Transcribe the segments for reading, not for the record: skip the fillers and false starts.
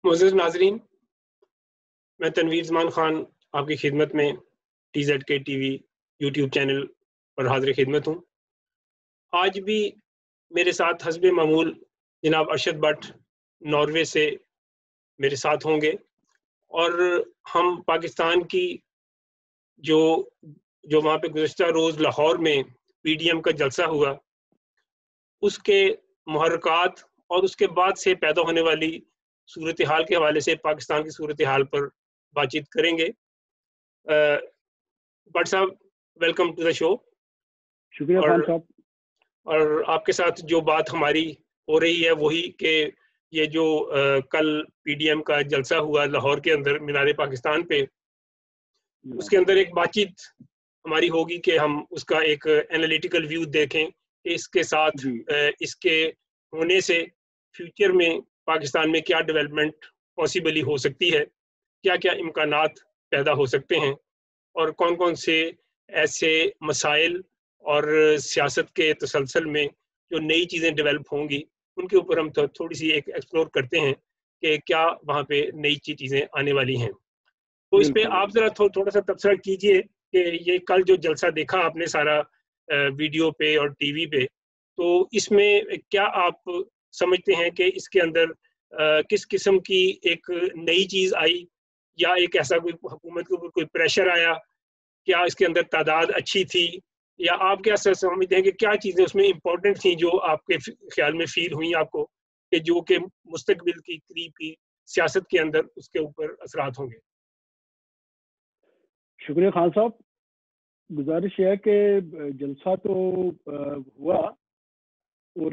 معزز ناظرین، میں تنویر زمان خان آپ کی خدمت میں TZK TV یوٹیوب چینل پر حاضر خدمت ہوں۔ آج بھی میرے ساتھ حسب معمول جناب ارشد بٹ ناروے سے میرے ساتھ ہوں گے، اور ہم پاکستان کی جو وہاں پہ گزشتہ روز لاہور میں PDM کا جلسہ ہوا، اس کے محرکات اور اس کے بعد سے پیدا ہونے والی صورتحال کے حوالے سے پاکستان کی صورتحال پر بات چیت کریں گے۔ بٹ صاحب، ویلکم ٹو دا شو۔ شکریہ خان صاحب۔ اور آپ کے ساتھ جو بات ہماری ہو رہی ہے وہی کہ یہ جو کل PDM کا جلسہ ہوا لاہور کے اندر مینار پاکستان پہ، اس کے اندر ایک بات چیت ہماری ہوگی کہ ہم اس کا ایک انالیٹیکل ویو دیکھیں کہ اس کے ساتھ اس کے ہونے سے فیوچر میں پاکستان میں کیا ڈیولپمنٹ پاسبلی ہو سکتی ہے، کیا کیا امکانات پیدا ہو سکتے ہیں، اور کون کون سے ایسے مسائل اور سیاست کے تسلسل میں جو نئی چیزیں ڈیولپ ہوں گی ان کے اوپر ہم تھوڑی سی ایک ایکسپلور کرتے ہیں کہ کیا وہاں پہ نئی چیزیں آنے والی ہیں۔ تو اس پہ آپ ذرا تھوڑا سا تبصرہ کیجئے کہ یہ کل جو جلسہ دیکھا آپ نے سارا ویڈیو پہ اور ٹی وی پہ، تو اس میں کیا آپ سمجھتے ہیں کہ اس کے اندر کس قسم کی ایک نئی چیز آئی، یا ایک ایسا کوئی حکومت کے اوپر کوئی پریشر آیا، کیا اس کے اندر تعداد اچھی تھی، یا آپ کیا سمجھتے ہیں کہ کیا چیزیں اس میں امپورٹنٹ تھیں جو آپ کے خیال میں فیل ہوئیں آپ کو، کہ جو کہ مستقبل کی قریب کی سیاست کے اندر اس کے اوپر اثرات ہوں گے؟ شکریہ خان صاحب۔ گزارش ہے کہ جلسہ تو ہوا، اور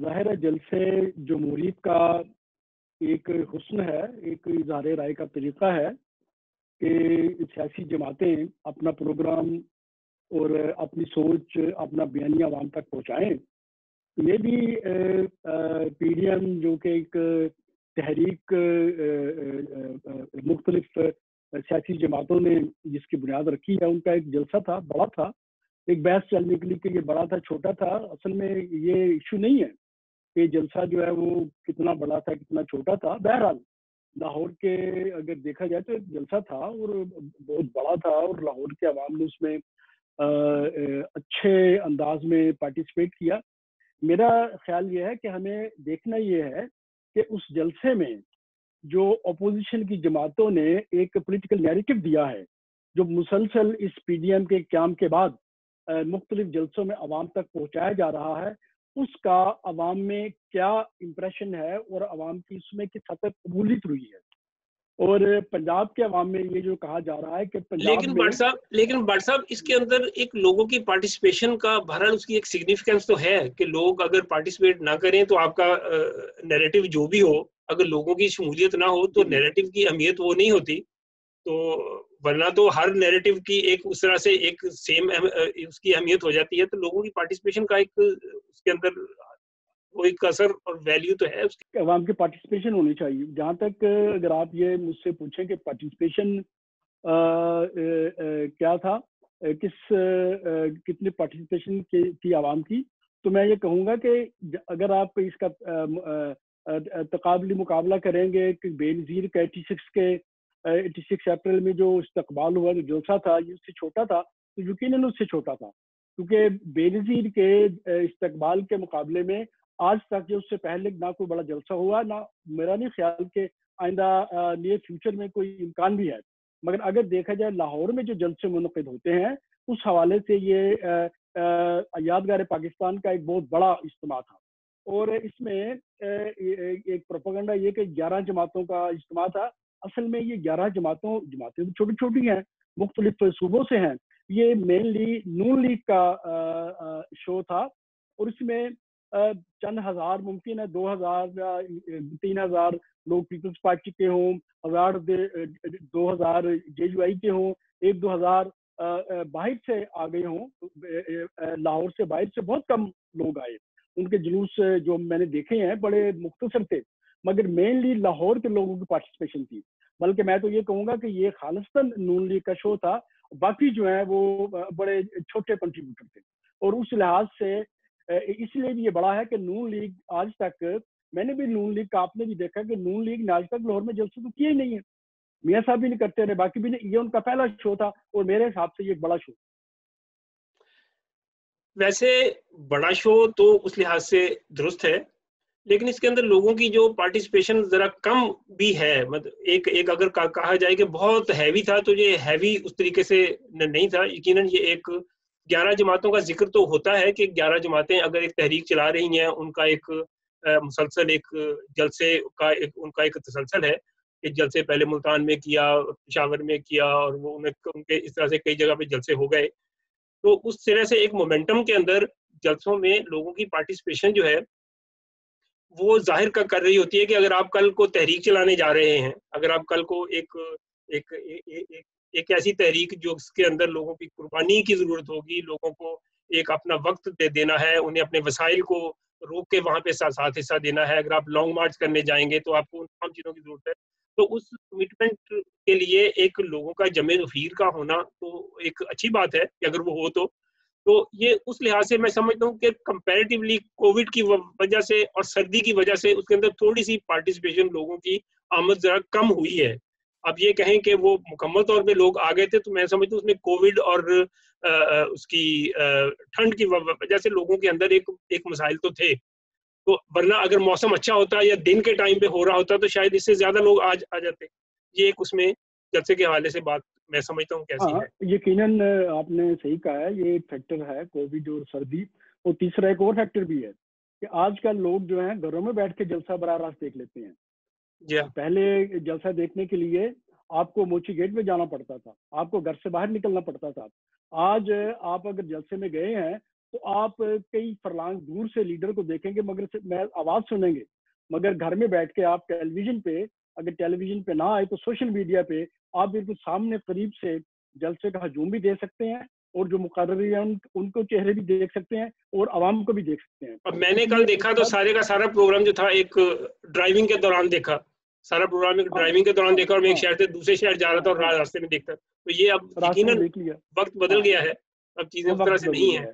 ظاہر ہے جلسے جمہوریت کا ایک حسن ہے، ایک اظہار رائے کا طریقہ ہے کہ سیاسی جماعتیں اپنا پروگرام اور اپنی سوچ، اپنا بیانیہ عوام تک پہنچائیں۔ یہ بھی PDM جو کہ ایک تحریک مختلف سیاسی جماعتوں نے جس کی بنیاد رکھی ہے، ان کا ایک جلسہ تھا، بڑا تھا۔ ایک بحث چلنے کے لیے کہ یہ بڑا تھا چھوٹا تھا، اصل میں یہ ایشو نہیں ہے کہ جلسہ جو ہے وہ کتنا بڑا تھا کتنا چھوٹا تھا۔ بہرحال لاہور کے اگر دیکھا جائے تو جلسہ تھا اور بہت بڑا تھا، اور لاہور کے عوام نے اس میں اچھے انداز میں پارٹیسپیٹ کیا۔ میرا خیال یہ ہے کہ ہمیں دیکھنا یہ ہے کہ اس جلسے میں جو اپوزیشن کی جماعتوں نے ایک پولیٹیکل نیریٹو دیا ہے، جو مسلسل اس PDM کے قیام کے بعد مختلف جلسوں میں عوام تک پہنچایا جا رہا ہے، اس کا عوام میں کیا امپریشن ہے اور عوام کی اس میں کس حد تک قبولیت ہوئی ہے۔ اور پنجاب کے عوام میں یہ جو کہا جا رہا ہے کہ لیکن بٹ صاحب اس کے اندر ایک لوگوں کی پارٹیسپیشن کا بہرحال اس کی ایک سگنیفیکینس تو ہے کہ لوگ اگر پارٹیسپیٹ نہ کریں تو آپ کا نیریٹو جو بھی ہو، اگر لوگوں کی شمولیت نہ ہو تو نیریٹو کی اہمیت وہ نہیں ہوتی۔ تو ورنہ تو ہر نیریٹو کی ایک اس طرح سے ایک سیم اس کی اہمیت ہو جاتی ہے، تو لوگوں کی پارٹیسپیشن کا ایک اس کے اندر کوئی اثر اور ویلیو تو ہے اس کی۔ عوام کی پارٹیسپیشن ہونی چاہیے۔ جہاں تک اگر آپ یہ مجھ سے پوچھیں کہ پارٹیسپیشن کیا تھا، کتنی پارٹیسپیشن کی عوام کی، تو میں یہ کہوں گا کہ اگر آپ اس کا تقابلی مقابلہ کریں گے کہ بے نظیر کا 86 اپریل میں جو استقبال ہوا، جو جلسہ تھا، یہ اس سے چھوٹا تھا، تو یقیناً اس سے چھوٹا تھا، کیونکہ بے نظیر کے استقبال کے مقابلے میں آج تک جو اس سے پہلے نہ کوئی بڑا جلسہ ہوا، نہ میرا نہیں خیال کہ آئندہ نیئر فیوچر میں کوئی امکان بھی ہے۔ مگر اگر دیکھا جائے لاہور میں جو جلسے منعقد ہوتے ہیں، اس حوالے سے یہ یادگار پاکستان کا ایک بہت بڑا اجتماع تھا، اور اس میں ایک پروپیگنڈا یہ کہ 11 جماعتوں کا اجتماع تھا۔ اصل میں یہ 11 جماعتیں چھوٹی چھوٹی ہیں، مختلف صوبوں سے ہیں۔ یہ مینلی نون لیگ کا شو تھا، اور اس میں چند ہزار، ممکن ہے 2000 یا 3000 لوگ پیپلز پارٹی کے ہوں، 2000 JUI کے ہوں، 1-2 ہزار باہر سے آ گئے ہوں۔ لاہور سے باہر سے بہت کم لوگ آئے۔ ان کے جلوس جو میں نے دیکھے ہیں بڑے مختصر تھے، مگر مینلی لاہور کے لوگوں کی پارٹیسپیشن تھی۔ بلکہ میں تو یہ کہوں گا کہ یہ خالصتاً نون لیگ کا شو تھا، باقی جو ہیں وہ بڑے چھوٹے کنٹریبیوٹر تھے۔ اور اس لحاظ سے اس لیے بھی یہ بڑا ہے کہ نون لیگ آج تک میں نے بھی نون لیگ کا، آپ نے بھی دیکھا کہ نون لیگ نے آج تک لاہور میں جلسے تو کیے ہی نہیں ہے، میاں صاحب بھی نہیں کرتے رہے، باقی بھی نہیں، یہ ان کا پہلا شو تھا اور میرے حساب سے یہ ایک بڑا شو۔ ویسے بڑا شو تو اس لحاظ سے درست ہے، لیکن اس کے اندر لوگوں کی جو پارٹیسپیشن ذرا کم بھی ہے، مطلب ایک اگر کہا جائے کہ بہت ہیوی تھا تو یہ ہیوی اس طریقے سے نہیں تھا۔ یقیناً یہ ایک 11 جماعتوں کا ذکر تو ہوتا ہے کہ 11 جماعتیں اگر ایک تحریک چلا رہی ہیں، ان کا ایک مسلسل ایک جلسے کا ان کا ایک تسلسل ہے کہ جلسے پہلے ملتان میں کیا، پشاور میں کیا، اور وہ ان کے اس طرح سے کئی جگہ پہ جلسے ہو گئے، تو اس طرح سے ایک مومنٹم کے اندر جلسوں میں لوگوں کی پارٹیسپیشن جو ہے وہ ظاہر کر رہی ہوتی ہے کہ اگر آپ کل کو تحریک چلانے جا رہے ہیں، اگر آپ کل کو ایک ایسی تحریک جو اس کے اندر لوگوں کی قربانی کی ضرورت ہوگی، لوگوں کو ایک اپنا وقت دینا ہے، انہیں اپنے وسائل کو روک کے وہاں پہ ساتھ حصہ دینا ہے، اگر آپ لانگ مارچ کرنے جائیں گے تو آپ کو ان تمام چیزوں کی ضرورت ہے، تو اس کمٹمنٹ کے لیے ایک لوگوں کا جمع ظہیر کا ہونا تو ایک اچھی بات ہے کہ اگر وہ ہو تو یہ اس لحاظ سے میں سمجھتا ہوں کہ کمپیریٹیولی کووڈ کی وجہ سے اور سردی کی وجہ سے اس کے اندر تھوڑی سی پارٹیسپیشن لوگوں کی آمد ذرا کم ہوئی ہے۔ اب یہ کہیں کہ وہ مکمل طور پہ لوگ آ گئے تھے تو میں سمجھتا ہوں اس میں کووڈ اور اس کی ٹھنڈ کی وجہ سے لوگوں کے اندر ایک مسائل تو تھے، تو ورنہ اگر موسم اچھا ہوتا یا دن کے ٹائم پہ ہو رہا ہوتا تو شاید اس سے زیادہ لوگ آ جاتے۔ یہ ایک اس میں جلسے کے حوالے سے بات میں سمجھتا ہوں کیسی ہے۔ یقیناً آپ نے صحیح کہا ہے، یہ ایک فیکٹر ہے کووڈ اور سردی، اور تیسرا ایک اور فیکٹر بھی ہے کہ آج کل لوگ جو ہیں گھروں میں بیٹھ کے جلسہ براہ راست دیکھ لیتے ہیں۔ پہلے جلسہ دیکھنے کے لیے آپ کو موچی گیٹ میں جانا پڑتا تھا، آپ کو گھر سے باہر نکلنا پڑتا تھا۔ آج آپ اگر جلسے میں گئے ہیں تو آپ کئی فرلانگ دور سے لیڈر کو دیکھیں گے، مگر میں آواز سنیں گے، مگر گھر میں بیٹھ کے آپ ٹیلی ویژن پہ، اگر ٹیلی ویژن پہ نہ آئے تو سوشل میڈیا پہ آپ بالکل سامنے قریب سے جلسے کا ہجوم بھی دیکھ سکتے ہیں، اور جو مقرری ہیں ان کو چہرے بھی دیکھ سکتے ہیں اور عوام کو بھی دیکھ سکتے ہیں۔ اب میں نے کل دیکھا تو سارے کا سارا پروگرام جو تھا ایک ڈرائیونگ کے دوران دیکھا، سارا پروگرام ایک ڈرائیونگ کے دوران دیکھا، اور میں ایک شہر سے دوسرے شہر جا رہا تھا اور راستے میں دیکھتا، تو یہ اب یقیناً وقت بدل گیا ہے، اب چیزیں اس طرح سے نہیں ہیں۔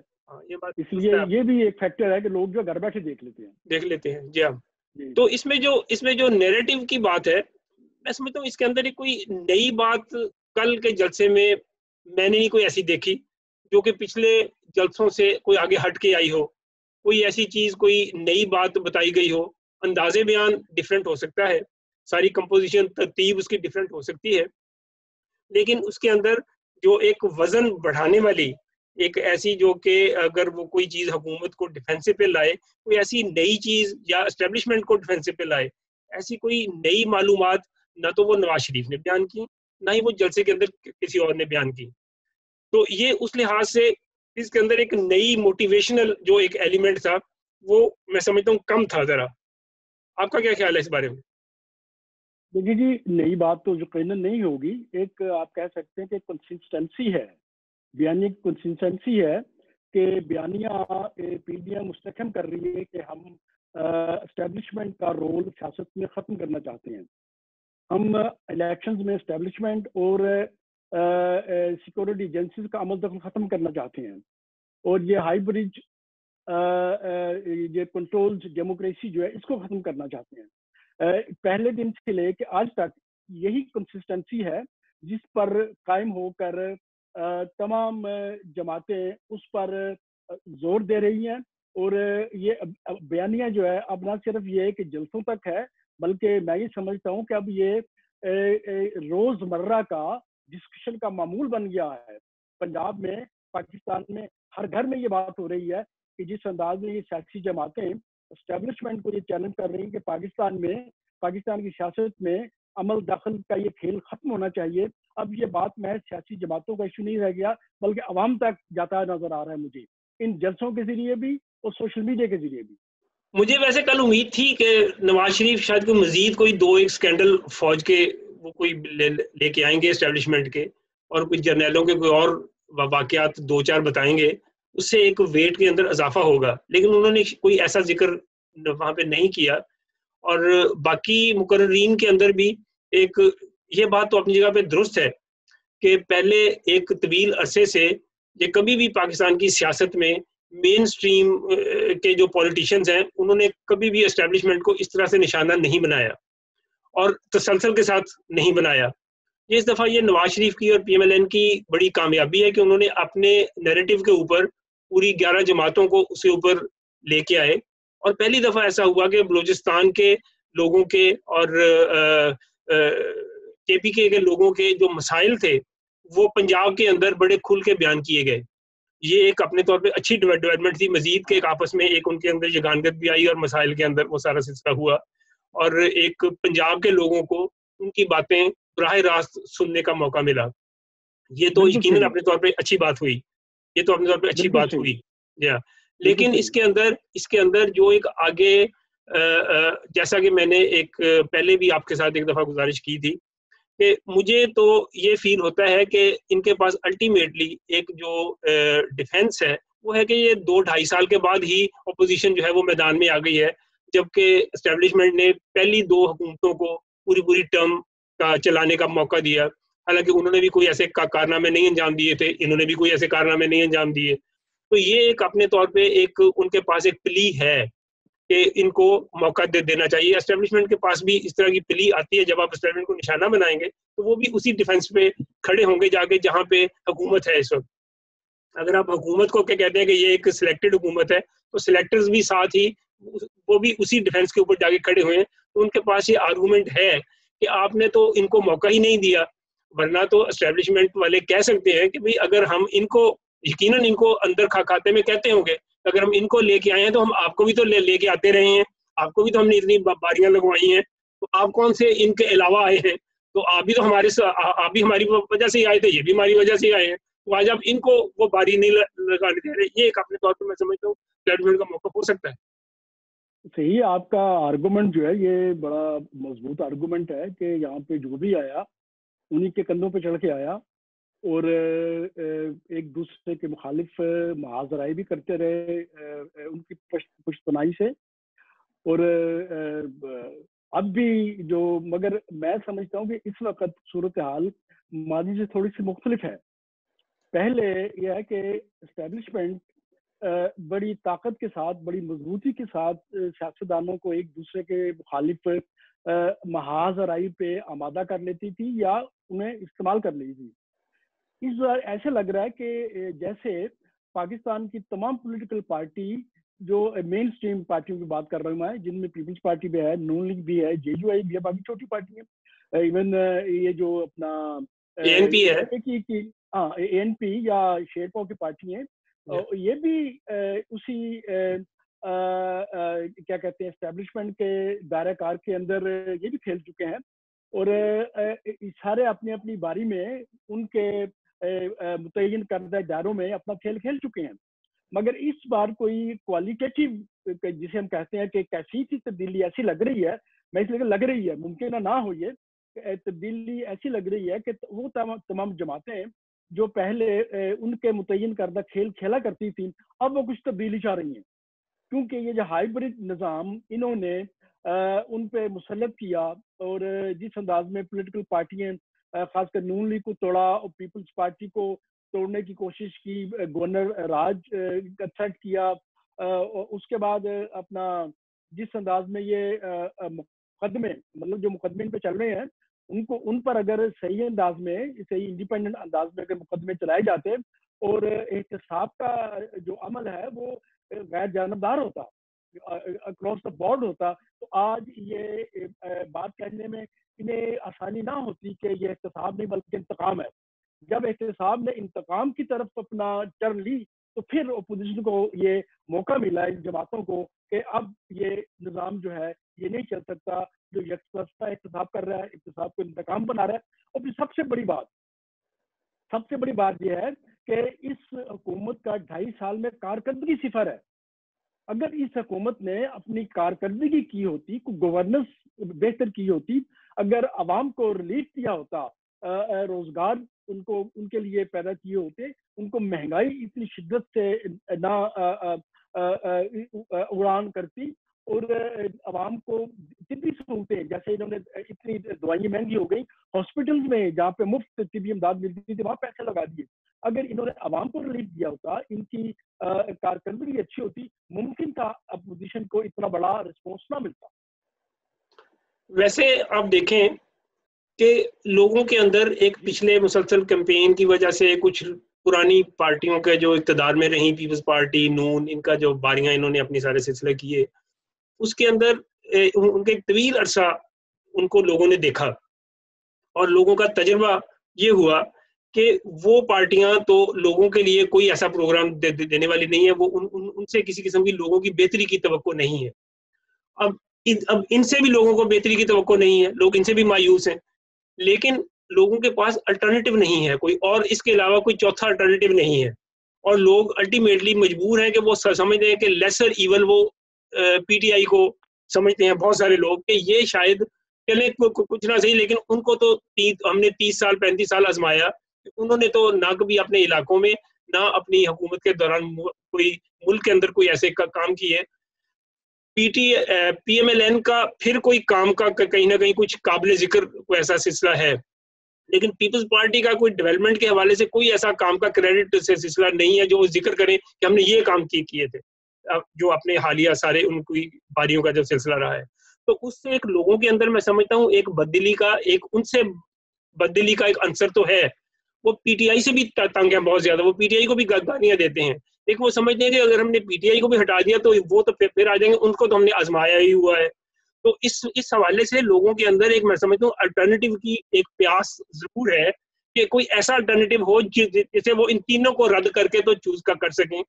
اس لیے یہ بھی ایک فیکٹر ہے کہ لوگ جو گھر بیٹھے دیکھ لیتے ہیں۔ جی ہاں۔ تو اس میں جو نیریٹو کی بات ہے، میں سمجھتا ہوں اس کے اندر ایک کوئی نئی بات کل کے جلسے میں نے نہیں کوئی ایسی دیکھی جو کہ پچھلے جلسوں سے کوئی آگے ہٹ کے آئی ہو، کوئی ایسی چیز، کوئی نئی بات بتائی گئی ہو۔ انداز بیان ڈیفرنٹ ہو سکتا ہے، ساری کمپوزیشن ترتیب اس کی ڈیفرنٹ ہو سکتی ہے، لیکن اس کے اندر جو ایک وزن بڑھانے والی ایک ایسی جو کہ اگر وہ کوئی چیز حکومت کو ڈیفینسو پہ لائے، کوئی ایسی نئی چیز یا اسٹیبلشمنٹ کو ڈیفینسو پہ لائے، ایسی کوئی نئی معلومات نہ تو وہ نواز شریف نے بیان کی، نہ ہی وہ جلسے کے اندر کسی اور نے بیان کی۔ تو یہ اس لحاظ سے اس کے اندر ایک نئی موٹیویشنل جو ایک ایلیمنٹ تھا وہ میں سمجھتا ہوں کم تھا ذرا۔ آپ کا کیا خیال ہے اس بارے میں؟ دیکھیے جی، نئی بات تو یقیناً نہیں ہوگی، ایک آپ کہہ سکتے ہیں کہ کنسسٹنسی ہے، بیانیہ کی کنسسٹنسی ہے کہ بیانیہ پی ڈی ایم مستحکم کر رہی ہے کہ ہم اسٹیبلشمنٹ کا رول سیاست میں ختم کرنا چاہتے ہیں، ہم الیکشنز میں اسٹیبلشمنٹ اور سیکورٹی ایجنسیز کا عمل دخل ختم کرنا چاہتے ہیں، اور یہ ہائی برج یہ کنٹرول ڈیموکریسی جو ہے اس کو ختم کرنا چاہتے ہیں۔ پہلے دن سے لے کے آج تک یہی کنسسٹنسی ہے جس پر قائم ہو کر تمام جماعتیں اس پر زور دے رہی ہیں، اور یہ بیانیہ جو ہے اب نہ صرف یہ کہ جلسوں تک ہے، بلکہ میں یہ سمجھتا ہوں کہ اب یہ روز مرہ کا ڈسکشن کا معمول بن گیا ہے۔ پنجاب میں، پاکستان میں ہر گھر میں یہ بات ہو رہی ہے کہ جس انداز میں یہ سیاسی جماعتیں اسٹیبلشمنٹ کو یہ چیلنج کر رہی ہیں کہ پاکستان کی سیاست میں عمل دخل کا یہ کھیل ختم ہونا چاہیے، اب یہ بات میں سیاسی جماعتوں کا ایشو نہیں رہ گیا بلکہ عوام تک جاتا نظر آ رہا ہے مجھے، ان جلسوں کے ذریعے بھی اور سوشل میڈیا کے ذریعے بھی۔ مجھے ویسے کل امید تھی کہ نواز شریف شاید کوئی مزید کوئی دو ایک سکینڈل فوج کے وہ کوئی لے کے آئیں گے اسٹیبلشمنٹ کے، اور کچھ جرنیلوں کے کوئی اور واقعات دو چار بتائیں گے، اس سے ایک ویٹ کے اندر اضافہ ہوگا، لیکن انہوں نے کوئی ایسا ذکر وہاں پہ نہیں کیا۔ اور باقی مقررین کے اندر بھی ایک یہ بات تو اپنی جگہ پہ درست ہے کہ پہلے ایک طویل عرصے سے یہ کبھی بھی پاکستان کی سیاست میں مین اسٹریم کے جو پولیٹیشینز ہیں انہوں نے کبھی بھی اسٹیبلشمنٹ کو اس طرح سے نشانہ نہیں بنایا اور تسلسل کے ساتھ نہیں بنایا. اس دفعہ یہ نواز شریف کی اور پی ایم ایل این کی بڑی کامیابی ہے کہ انہوں نے اپنے نیریٹو کے اوپر پوری 11 جماعتوں کو اس کے اوپر لے کے آئے, اور پہلی دفعہ ایسا ہوا کہ بلوچستان کے لوگوں کے اور کے پی کے لوگوں کے جو مسائل تھے وہ پنجاب کے اندر بڑے کھل کے بیان کیے گئے. یہ ایک اپنے طور پہ اچھی ڈیولپمنٹ تھی, مزید کے ایک آپس میں ایک ان کے اندر یگانگت بھی آئی اور مسائل کے اندر وہ سارا سلسلہ ہوا, اور ایک پنجاب کے لوگوں کو ان کی باتیں براہ راست سننے کا موقع ملا. یہ تو یقیناً اپنے طور پہ اچھی بات ہوئی, یہ تو اپنے طور پہ اچھی بات ہوئی. لیکن اس کے اندر جو ایک آگے جیسا کہ میں نے ایک پہلے بھی آپ کے ساتھ ایک دفعہ گزارش کی تھی کہ مجھے تو یہ فیل ہوتا ہے کہ ان کے پاس الٹیمیٹلی ایک جو ڈیفنس ہے وہ ہے کہ یہ 2-2.5 سال کے بعد ہی اپوزیشن جو ہے وہ میدان میں آ گئی ہے, جبکہ اسٹیبلشمنٹ نے پہلی 2 حکومتوں کو پوری ٹرم کا چلانے کا موقع دیا. حالانکہ انہوں نے بھی کوئی ایسے کارنامے نہیں انجام دیے تھے, انہوں نے بھی کوئی ایسے کارنامے نہیں انجام دیے. تو یہ ایک اپنے طور پہ ایک ان کے پاس ایک پلی ہے کہ ان کو موقع دے دینا چاہیے. اسٹیبلشمنٹ کے پاس بھی اس طرح کی پلی آتی ہے, جب آپ اسٹیبلشمنٹ کو نشانہ بنائیں گے تو وہ بھی اسی ڈیفنس پہ کھڑے ہوں گے جا کے جہاں پہ حکومت ہے اس وقت. اگر آپ حکومت کو کیا کہتے ہیں کہ یہ ایک سلیکٹڈ حکومت ہے, تو سلیکٹرز بھی ساتھ ہی وہ بھی اسی ڈیفنس کے اوپر جا کے کھڑے ہوئے ہیں. تو ان کے پاس یہ آرگومنٹ ہے کہ آپ نے تو ان کو موقع ہی نہیں دیا, ورنہ تو اسٹیبلشمنٹ والے کہہ سکتے ہیں کہ بھئی اگر ہم ان کو یقیناً ان کو اندر کھاتے میں کہتے ہوں گے اگر ہم ان کو لے کے آئے ہیں تو ہم آپ کو بھی تو لے کے آتے رہے ہیں, آپ کو بھی تو ہم نے اتنی باریاں لگوائی ہیں, تو آپ کون سے ان کے علاوہ آئے ہیں, تو آپ بھی تو آپ بھی ہماری وجہ سے ہی آئے تھے, یہ بھی ہماری وجہ سے ہی آئے ہیں. تو آج آپ ان کو وہ باری نہیں لگانے دے رہے. یہ ایک اپنے طور پر میں سمجھتا ہوں اسٹیبلشمنٹ کا موقع ہو سکتا ہے. صحیح, آپ کا آرگومنٹ جو ہے یہ بڑا مضبوط آرگومنٹ ہے کہ یہاں پہ جو بھی آیا انہی کے کندھوں پہ چڑھ کے آیا اور ایک دوسرے کے مخالف محاذرائی بھی کرتے رہے ان کی پشت پناہی سے. اور اب بھی جو, مگر میں سمجھتا ہوں کہ اس وقت صورتحال ماضی سے تھوڑی سی مختلف ہے. پہلے یہ ہے کہ اسٹیبلشمنٹ بڑی طاقت کے ساتھ, بڑی مضبوطی کے ساتھ سیاستدانوں کو ایک دوسرے کے مخالف محاذ آرائی پہ آمادہ کر لیتی تھی یا انہیں استعمال کر لیتی تھی. اس بار ایسے لگ رہا ہے کہ جیسے پاکستان کی تمام پولیٹیکل پارٹی جو مین اسٹریم پارٹیوں کی بات کر رہا ہوں میں, جن میں پیپلز پارٹی بھی ہے, نون لیگ بھی ہے, جے یو آئی بھی ہے, باقی چھوٹی پارٹی ہیں, ایون یہ جو اپنا اے این پی یا شیرپا کی پارٹی ہیں, یہ بھی اسی کیا کہتے ہیں اسٹیبلشمنٹ کے دائرہ کار کے اندر یہ بھی کھیل چکے ہیں, اور سارے اپنی اپنی باری میں ان کے متعین کردہ دائروں میں اپنا کھیل کھیل چکے ہیں. مگر اس بار کوئی کوالیٹیٹیو جسے ہم کہتے ہیں کہ کیسی سی تبدیلی ایسی لگ رہی ہے, میں اس لیے لگ رہی ہے, ممکن نہ ہو یہ تبدیلی ایسی لگ رہی ہے کہ وہ تمام جماعتیں جو پہلے ان کے متعین کردہ کھیل کھیلا کرتی تھیں اب وہ کچھ تبدیلی چاہ رہی ہیں, کیونکہ یہ جو ہائیبرڈ نظام انہوں نے ان پہ مسلط کیا اور جس انداز میں پولیٹیکل پارٹیاں خاص کر نون لیگ کو توڑا اور پیپلز پارٹی کو توڑنے کی کوشش کی, گورنر راج کا تھریٹ کیا, اس کے بعد اپنا جس انداز میں یہ مقدمے مطلب جو مقدمے پہ چل رہے ہیں ان پر اگر صحیح انداز میں, صحیح انڈیپینڈنٹ انداز میں اگر مقدمے چلائے جاتے اور احتساب کا جو عمل ہے وہ غیر جانبدار ہوتا, اکراس دا بورڈ ہوتا, تو آج یہ بات کہنے میں انہیں آسانی نہ ہوتی کہ یہ احتساب نہیں بلکہ انتقام ہے. جب احتساب نے انتقام کی طرف اپنا ٹرن لی تو پھر اپوزیشن کو یہ موقع ملا ان جماعتوں کو کہ اب یہ نظام جو ہے یہ نہیں چل سکتا جو یکسرفہ احتساب کر رہا ہے, احتساب کو انتقام بنا رہا ہے. اور پھر سب سے بڑی بات یہ ہے کہ اس حکومت کا 2.5 سال میں کارکردگی صفر ہے. اگر اس حکومت نے اپنی کارکردگی کی ہوتی, گورننس بہتر کی ہوتی, اگر عوام کو ریلیف دیا ہوتا, روزگار ان کے لیے پیدا کیے ہوتے, ان کو مہنگائی اتنی شدت سے نہ اڑان کرتی, اور عوام کو طبی سہولتیں جیسے انہوں نے اتنی دوائیں مہنگی ہو گئی, ہاسپٹلز میں جہاں پہ مفت طبی امداد ملتی تھی وہاں پیسے لگا دیے. اگر انہوں نے عوام کو ریلیف دیا ہوتا, ان کی کارکردگی اچھی ہوتی, ممکن تھا اپوزیشن کو اتنا بڑا رسپانس نہ ملتا. ویسے آپ دیکھیں کہ لوگوں کے اندر ایک پچھلے مسلسل کیمپین کی وجہ سے کچھ پرانی پارٹیوں کے جو اقتدار میں رہیں, پیپلز پارٹی, نون, ان کا جو باریاں انہوں نے اپنی سارے سلسلے کیے, اس کے اندر ان کے طویل عرصہ ان کو لوگوں نے دیکھا, اور لوگوں کا تجربہ یہ ہوا کہ وہ پارٹیاں تو لوگوں کے لیے کوئی ایسا پروگرام دینے والی نہیں ہے, وہ ان سے کسی قسم کی لوگوں کی بہتری کی توقع نہیں ہے. اب ان سے بھی لوگوں کو بہتری کی توقع نہیں ہے, لوگ ان سے بھی مایوس ہیں, لیکن لوگوں کے پاس الٹرنیٹو نہیں ہے کوئی, اور اس کے علاوہ کوئی چوتھا الٹرنیٹو نہیں ہے, اور لوگ الٹیمیٹلی مجبور ہیں کہ وہ سمجھتے ہیں کہ لیسر ایول وہ پی ٹی آئی کو سمجھتے ہیں بہت سارے لوگ کہ یہ شاید چلے کچھ نہ صحیح, لیکن ان کو تو ہم نے 30 سال 35 سال آزمایا, انہوں نے تو نہ کبھی اپنے علاقوں میں نہ اپنی حکومت کے دوران کوئی ملک کے اندر کوئی ایسے کام کیے. پی ایم ایل این کا پھر کوئی کام کا کہیں نہ کہیں کچھ قابل ذکر کوئی ایسا سلسلہ ہے, لیکن پیپلز پارٹی کا کوئی ڈیولپمنٹ کے حوالے سے کوئی ایسا کام کا کریڈٹ سے سلسلہ نہیں ہے جو وہ ذکر کریں کہ ہم نے یہ کام کیے تھے, جو اپنے حالیہ سارے ان کی باریوں کا جو سلسلہ رہا ہے. تو اس سے ایک لوگوں کے اندر میں سمجھتا ہوں ایک بدلی کا ان سے بدلی کا ایک عنصر تو ہے. وہ پی ٹی آئی سے بھی تنگ ہیں بہت زیادہ, وہ پی ٹی آئی کو بھی گالیاں دیتے ہیں, لیکن وہ سمجھتے ہیں کہ اگر ہم نے پی ٹی آئی کو بھی ہٹا دیا تو وہ تو پھر آ جائیں گے, ان کو تو ہم نے آزمایا ہی ہوا ہے. تو اس حوالے سے لوگوں کے اندر ایک میں سمجھتا ہوں الٹرنیٹیو کی ایک پیاس ضرور ہے کہ کوئی ایسا الٹرنیٹیو ہو جسے وہ ان تینوں کو رد کر کے تو چوز کر سکیں,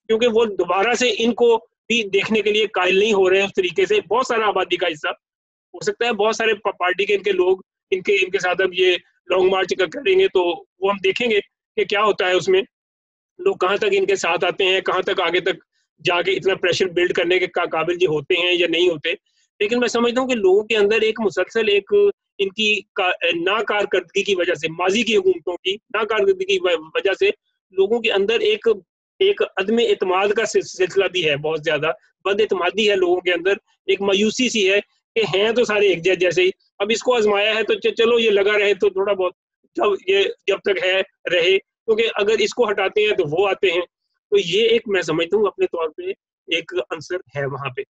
کیونکہ وہ دوبارہ سے ان کو بھی دیکھنے کے لیے قائل نہیں ہو رہے ہیں اس طریقے سے. بہت سارا آبادی کا حصہ ہو سکتا ہے, بہت سارے پارٹی کے ان کے لوگ ان کے ساتھ اب یہ لانگ مارچ کریں گے تو وہ ہم دیکھیں گے کہ کیا ہوتا ہے اس میں, لوگ کہاں تک ان کے ساتھ آتے ہیں, کہاں تک آگے تک جا کے اتنا پریشر بلڈ کرنے کے قابل یہ ہوتے ہیں یا نہیں ہوتے. لیکن میں سمجھتا ہوں کہ لوگوں کے اندر ایک مسلسل ایک ان کی ناکارکردگی کی وجہ سے, ماضی کی حکومتوں کی ناکارکردگی کی وجہ سے لوگوں کے اندر ایک عدم اعتماد کا سلسلہ بھی ہے, بہت زیادہ بد اعتمادی ہے لوگوں کے اندر, ایک مایوسی سی ہے کہ ہیں تو سارے ایک جیسے ہی, اب اس کو آزمایا ہے تو چلو یہ لگا رہے تو تھوڑا بہت جب تک ہے رہے, کیونکہ اگر اس کو ہٹاتے ہیں تو وہ آتے ہیں. تو یہ ایک میں سمجھتا ہوں اپنے طور پہ ایک عنصر ہے وہاں پہ.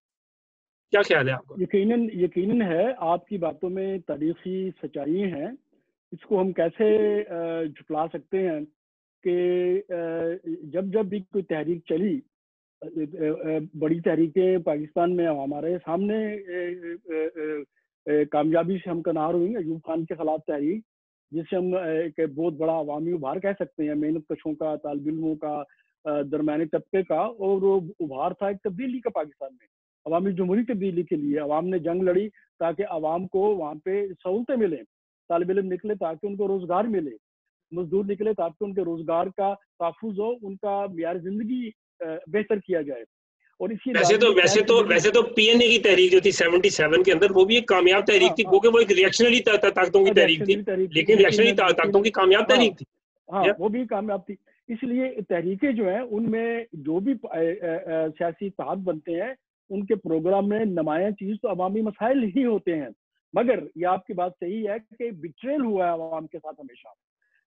کیا خیال ہے آپ کا؟ یقیناً ہے, آپ کی باتوں میں تاریخی سچائی ہیں, اس کو ہم کیسے جھٹلا سکتے ہیں کہ جب بھی کوئی تحریک چلی, بڑی تحریکیں پاکستان میں ہمارے سامنے کامیابی سے ہمکنار ہوئی. ایوب خان کے خلاف تحریک, جسے ہم ایک بہت بڑا عوامی ابھار کہہ سکتے ہیں, محنت کشوں کا, طالب علموں کا, درمیانی طبقے کا, اور وہ ابھار تھا ایک تبدیلی کا پاکستان میں, عوامی جمہوری تبدیلی کے لیے. عوام نے جنگ لڑی تاکہ عوام کو وہاں پہ سہولتیں ملیں, طالب علم نکلے تاکہ ان کو روزگار ملے, مزدور نکلے تاکہ ان کے روزگار کا تحفظ ہو, ان کا معیار زندگی بہتر کیا جائے. اور اسی ویسے تو پی این اے کی تحریک جو تھی 77 کے اندر, وہ بھی ایک کامیاب تحریک تھی, کیونکہ وہ ایک ریئیکشنری طاقتوں کی تحریک تھی, لیکن ریئیکشنری طاقتوں کی کامیاب تحریک تھی. ہاں, وہ بھی کامیاب تھی. اس لیے تحریکیں جو ہیں ان میں جو بھی سیاسی اتحاد بنتے ہیں, ان کے پروگرام میں نمایاں چیز تو عوامی مسائل ہی ہوتے ہیں. مگر یہ آپ کی بات صحیح ہے کہ بٹرے ہوا ہے عوام کے ساتھ ہمیشہ.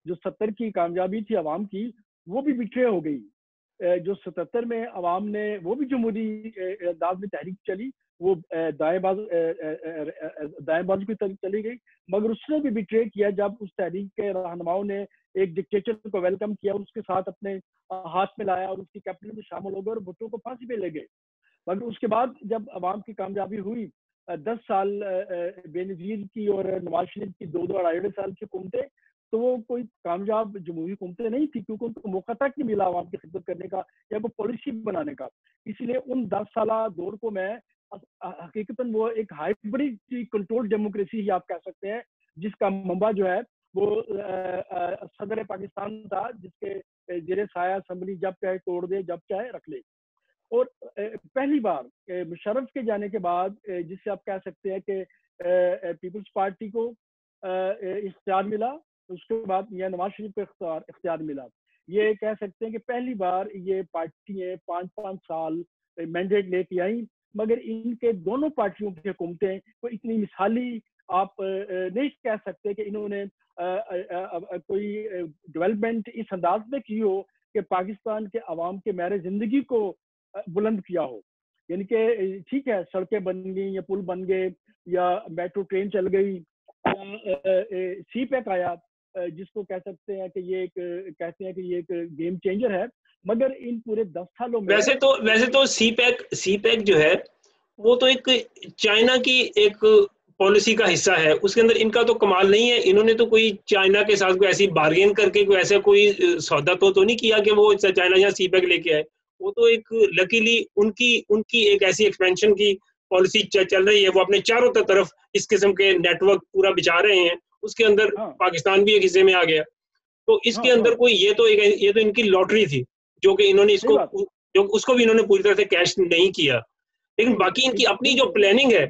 جو 70 کی کامیابی تھی عوام کی, وہ بھی بٹرے ہو گئی. جو 77 میں عوام نے, وہ بھی جمہوری انداز میں تحریک چلی, وہ دائیں بازو کی طرف چلی گئی, مگر اس نے بھی بٹرے کیا جب اس تحریک کے رہنماؤں نے ایک ڈکٹیٹر کو ویلکم کیا, اس کے ساتھ اپنے ہاتھ میں لایا اور اس کی کیپٹن میں شامل ہو گئے اور بھٹو کو پھانسی پہ لے گئے. مگر اس کے بعد جب عوام کی کامیابی ہوئی, 10 سال بے نظیر کی اور نواز شریف کی 2-2.5 سال کی حکومتیں, تو وہ کوئی کامیاب جمہوری حکومتیں نہیں تھی, کیونکہ ان کو موقع تک نہیں ملا عوام کی خدمت کرنے کا یا کوئی پالیسی بنانے کا. اسی لیے ان 10 سالہ دور کو میں حقیقتاً وہ ایک ہائبرڈ کنٹرول ڈیموکریسی ہی آپ کہہ سکتے ہیں, جس کا منبع جو ہے وہ صدر پاکستان تھا, جس کے زیر سایہ اسمبلی جب چاہے توڑ دے, جب چاہے رکھ لے. اور پہلی بار مشرف کے جانے کے بعد, جس سے آپ کہہ سکتے ہیں کہ پیپلز پارٹی کو اختیار ملا, اس کے بعد میاں نواز شریف کو اختیار ملا. یہ کہہ سکتے ہیں کہ پہلی بار یہ پارٹیاں 5-5 سال مینڈیٹ لے کے آئیں, مگر ان کے دونوں پارٹیوں کی حکومتیں کوئی اتنی مثالی آپ نہیں کہہ سکتے کہ انہوں نے کوئی ڈیولپمنٹ اس انداز میں کی ہو کہ پاکستان کے عوام کے معیار زندگی کو بلند کیا ہو. یعنی کہ ٹھیک ہے سڑکیں بن گئی یا پل بن گئے یا میٹرو ٹرین چل گئی یا سی پیک آیا جس کو کہہ سکتے ہیں کہ یہ ایک کہتے ہیں کہ یہ ایک گیم چینجر ہے, مگر ان پورے 10 سالوں میں ویسے تو سی پیک جو ہے وہ تو ایک چائنا کی ایک پالیسی کا حصہ ہے, اس کے اندر ان کا تو کمال نہیں ہے. انہوں نے تو کوئی چائنا کے ساتھ کوئی ایسی بارگین کر کے کوئی ایسا کوئی سودا تو نہیں کیا کہ وہ چائنا یہاں سی پیک لے کے آئے. وہ تو ایک لکیلی ان کی ایک ایسی ایکسپینشن کی پالیسی چل رہی ہے, وہ اپنے چاروں طرف اس قسم کے نیٹ ورک پورا بچا رہے ہیں, اس کے اندر پاکستان بھی ایک حصے میں آ گیا. تو اس کے اندر کوئی یہ تو ان کی لاٹری تھی جو کہ انہوں نے اس کو بھی انہوں نے پوری طرح سے کیش نہیں کیا. لیکن باقی ان کی اپنی جو پلاننگ ہے,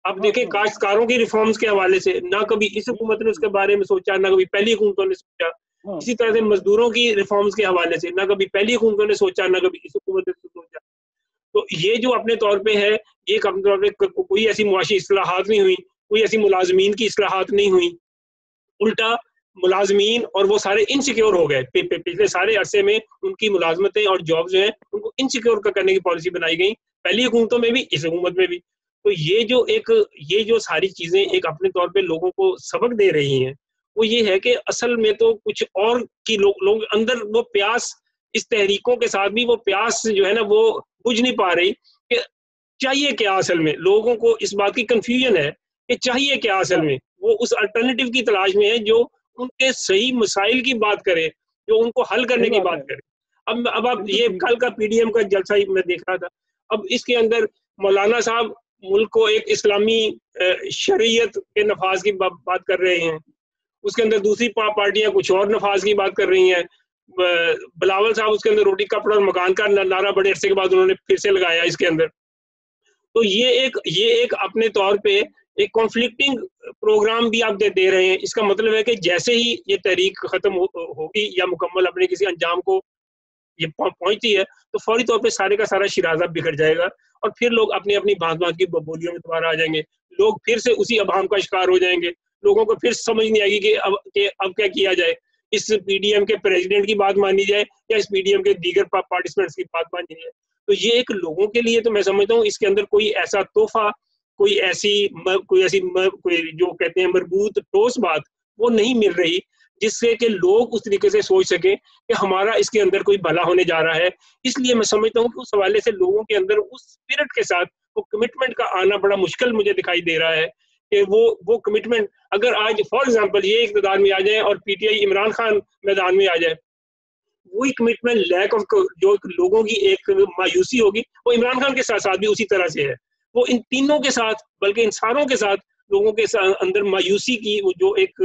اب دیکھیں کاشتکاروں کی ریفارمز کے حوالے سے نہ کبھی اس حکومت نے اس کے بارے میں سوچا, نہ کبھی پہلی حکومتوں نے سوچا. اسی طرح سے مزدوروں کی ریفارمز کے حوالے سے نہ کبھی پہلی حکومتوں نے سوچا, نہ کبھی اس حکومت نے سوچا. تو یہ جو اپنے طور پہ ہے, یہ اپنے طور پہ کوئی ایسی معاشی اصلاحات نہیں ہوئی, کوئی ایسی ملازمین کی اصلاحات نہیں ہوئی. الٹا ملازمین اور وہ سارے انسیکیور ہو گئے. پچھلے سارے عرصے میں ان کی ملازمتیں اور جاب جو ہیں ان کو انسیکیور کرنے کی پالیسی بنائی گئی, پہلی حکومتوں میں بھی اس حکومت میں بھی. تو یہ جو ساری چیزیں ایک اپنے طور پہ لوگوں کو سبق دے رہی ہیں, وہ یہ ہے کہ اصل میں تو کچھ اور کی لوگ اندر وہ پیاس, اس تحریکوں کے ساتھ بھی وہ پیاس جو ہے نا وہ بجھ نہیں پا رہی کہ چاہیے کیا. اصل میں لوگوں کو اس بات کی کنفیوژن ہے کہ چاہیے کیا. اصل میں وہ اس الٹرنیٹیو کی تلاش میں ہے جو ان کے صحیح مسائل کی بات کرے, جو ان کو حل کرنے کی بات کرے. اب آپ یہ کل کا پی ڈی ایم کا جلسہ ہی میں دیکھ رہا تھا, اب اس کے اندر مولانا صاحب ملک کو ایک اسلامی شریعت کے نفاذ کی بات کر رہے ہیں, اس کے اندر دوسری پارٹیاں کچھ اور نفاذ کی بات کر رہی ہیں. بلاول صاحب اس کے اندر روٹی کپڑا اور مکان کا نعرہ بڑے عرصے کے بعد انہوں نے پھر سے لگایا اس کے اندر. تو یہ ایک اپنے طور پہ ایک کانفلکٹنگ پروگرام بھی آپ دے رہے ہیں. اس کا مطلب ہے کہ جیسے ہی یہ تحریک ختم ہوگی یا مکمل اپنے کسی انجام کو یہ پہنچتی ہے تو فوری طور پہ سارے کا سارا شیرازہ بگڑ جائے گا, اور پھر لوگ اپنی اپنی بھانت کی بولیوں میں دوبارہ آ جائیں گے. لوگ پھر سے اسی ابہام کا شکار ہو جائیں گے. لوگوں کو پھر سمجھ نہیں آئے گی کہ اب کیا کیا جائے, اس پی ڈی ایم کے پریزیڈنٹ کی بات مانی جائے یا اس پی ڈی ایم کے دیگر پارٹیسپینٹس کی بات مانی جائے. تو یہ ایک لوگوں کے لیے تو میں سمجھتا ہوں اس کے اندر کوئی ایسا تحفہ, کوئی ایسی جو کہتے ہیں مربوط ٹھوس بات وہ نہیں مل رہی جس سے کہ لوگ اس طریقے سے سوچ سکیں کہ ہمارا اس کے اندر کوئی بھلا ہونے جا رہا ہے. اس لیے میں سمجھتا ہوں کہ اس حوالے سے لوگوں کے اندر اس اسپرٹ کے ساتھ وہ کمٹمنٹ کا آنا بڑا مشکل مجھے دکھائی دے رہا ہے کہ وہ کمٹمنٹ اگر آج فار ایگزامپل یہ اقتدار میں آ جائے اور P T I Imran Khan میدان میں آ جائے, وہی کمٹمنٹ لیک آف جو لوگوں کی ایک مایوسی ہوگی وہ عمران خان کے ساتھ ساتھ بھی اسی طرح سے ہے. وہ ان تینوں کے ساتھ بلکہ ان ساروں کے ساتھ لوگوں کے اندر مایوسی کی وہ جو ایک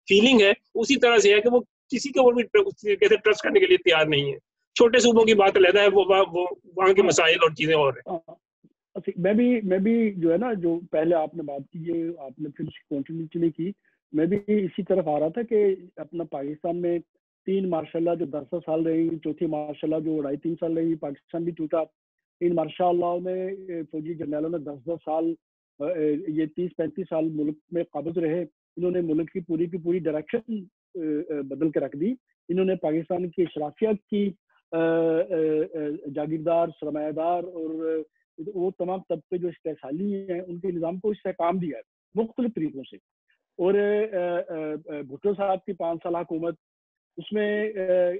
فیلنگ ہے اسی طرح سے ہے کہ وہ کسی کے اوپر بھی اس طریقے سے ٹرسٹ کرنے کے لیے تیار نہیں ہے. چھوٹے صوبوں کی بات علیحدہ ہے, وہ وہاں کے مسائل اور چیزیں اور ہیں. میں بھی جو ہے نا جو پہلے آپ نے بات کی یہ آپ نے پھر کنٹینیو نہیں کی, میں بھی اسی طرف آ رہا تھا کہ اپنا پاکستان میں 3 ماشاء اللہ جو 10 سال رہی, چوتھی ماشاء اللہ جو 2.5-3 سال رہی, پاکستان بھی ٹوٹا. ان ماشاء اللہ میں فوجی جرنیلوں نے 10 سال یہ 30-35 سال ملک میں قابض رہے. انہوں نے ملک کی پوری ڈائریکشن بدل کے رکھ دی. انہوں نے پاکستان کی اشرافیہ کی جاگیردار, سرمایہ دار اور وہ تمام طبقے جو استحصالی ہیں ان کے نظام کو استحکام دیا ہے مختلف طریقوں سے. اور بھٹو صاحب کی 5 سالہ حکومت, اس میں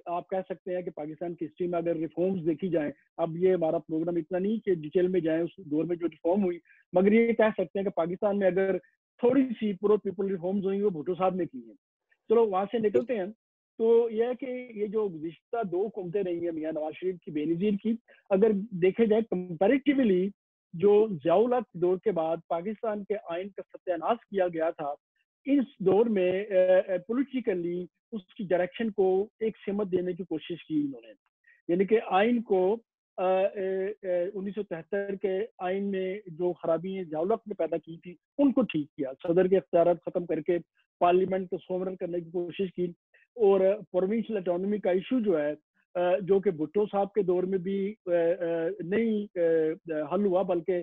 آپ کہہ سکتے ہیں کہ پاکستان کی ہسٹری میں اگر ریفارمز دیکھی جائیں, اب یہ ہمارا پروگرام اتنا نہیں کہ ڈیٹیل میں جائیں اس دور میں جو ریفارم ہوئی, مگر یہ کہہ سکتے ہیں کہ پاکستان میں اگر تھوڑی سی پرو پیپل ریفارمز ہوئی وہ بھٹو صاحب نے کی ہیں. چلو وہاں سے نکلتے ہیں. تو یہ ہے کہ یہ جو گزشتہ 2 حکومتیں رہی ہیں میاں نواز شریف کی, بے نظیر کی, اگر دیکھے جائے کمپیریٹیولی جو ضیاء الحق دور کے بعد پاکستان کے آئین کا ستیہ ناش کیا گیا تھا, اس دور میں پولیٹیکلی اس کی ڈائریکشن کو ایک سمت دینے کی کوشش کی انہوں نے. یعنی کہ آئین کو 1973 کے آئین میں جو خرابیاں ضیاء الحق نے پیدا کی تھی ان کو ٹھیک کیا, صدر کے اختیارات ختم کر کے پارلیمنٹ کو سوورن کرنے کی کوشش کی, اور پروونشل اٹانومی کا ایشو جو ہے جو کہ بھٹو صاحب کے دور میں بھی نہیں حل ہوا بلکہ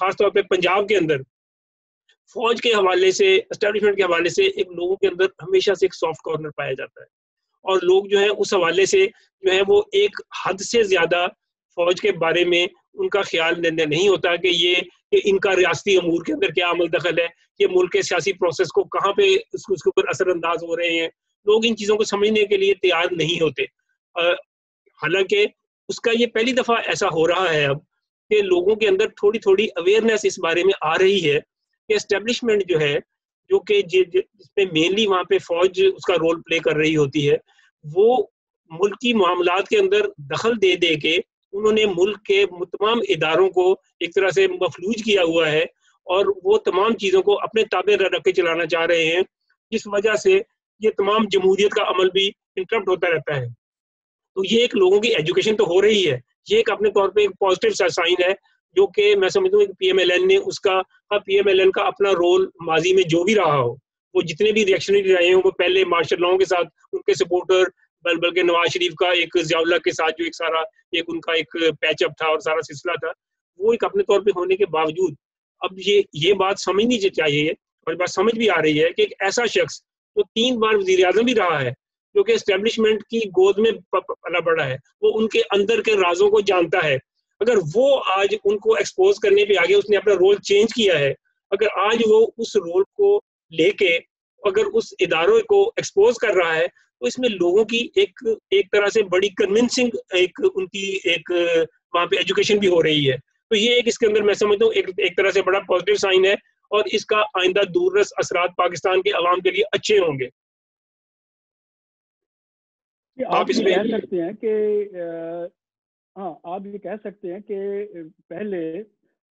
خاص طور پہ پنجاب کے اندر فوج کے حوالے سے اسٹیبلشمنٹ کے حوالے سے ایک لوگوں کے اندر ہمیشہ سے ایک سافٹ کارنر پایا جاتا ہے، اور لوگ جو ہیں اس حوالے سے جو ہے وہ ایک حد سے زیادہ فوج کے بارے میں ان کا خیال نہیں ہوتا کہ ان کا ریاستی امور کے اندر کیا عمل دخل ہے، یہ ملک کے سیاسی پروسیس کو کہاں پہ اس کے اوپر اثر انداز ہو رہے ہیں. لوگ ان چیزوں کو سمجھنے کے لیے تیار نہیں ہوتے. حالانکہ اس کا یہ پہلی دفعہ ایسا ہو رہا ہے اب کہ لوگوں کے اندر تھوڑی تھوڑی اویئرنیس اس بارے میں آ رہی ہے کہ اسٹیبلشمنٹ جو ہے، جو کہ جس میں مینلی وہاں پہ فوج اس کا رول پلے کر رہی ہوتی ہے، وہ ملکی معاملات کے اندر دخل دے دے کے انہوں نے ملک کے تمام اداروں کو ایک طرح سے مفلوج کیا ہوا ہے، اور وہ تمام چیزوں کو اپنے تابع رکھ کے چلانا چاہ رہے ہیں، جس وجہ سے یہ تمام جمہوریت کا عمل بھی انٹرپٹ ہوتا رہتا ہے. تو یہ ایک لوگوں کی ایجوکیشن تو ہو رہی ہے، یہ ایک اپنے طور پہ ایک پازیٹیو سائن ہے، جو کہ میں سمجھتا ہوں پی ایم ایل این نے پی ایم ایل این کا اپنا رول ماضی میں جو بھی رہا ہو، وہ جتنے بھی ریئیکشنری رہے ہیں، وہ پہلے مارشل لاؤں کے ساتھ ان کے سپورٹر، بلکہ نواز شریف کا ایک ضیاء اللہ کے ساتھ جو ایک سارا ان کا ایک پیچ اپ تھا اور سارا سلسلہ تھا، وہ ایک اپنے طور پہ ہونے کے باوجود اب یہ بات سمجھنی چاہیے، اور بات سمجھ بھی آ رہی ہے کہ ایک ایسا شخص جو 3 بار وزیر اعظم بھی رہا ہے، جو کہ اسٹیبلشمنٹ کی گود میں پلا بڑا ہے، وہ ان کے اندر کے رازوں کو جانتا ہے. اگر وہ آج ان کو ایکسپوز کرنے پہ آگے اس نے اپنا رول چینج کیا ہے، اگر آج وہ اس رول کو لے کے اگر اس اداروں کو ایکسپوز کر رہا ہے، تو اس میں لوگوں کی ایک طرح سے بڑی کنونسنگ ان کی وہاں پہ ایجوکیشن بھی ہو رہی ہے. تو یہ اس کے اندر میں سمجھتا ہوں ایک طرح سے بڑا پازیٹیو سائن ہے، اور اس کا آئندہ دور رس اثرات پاکستان کے عوام کے لیے اچھے ہوں گے. آپ یہ کہہ سکتے ہیں کہ ہاں، آپ یہ کہہ سکتے ہیں کہ پہلے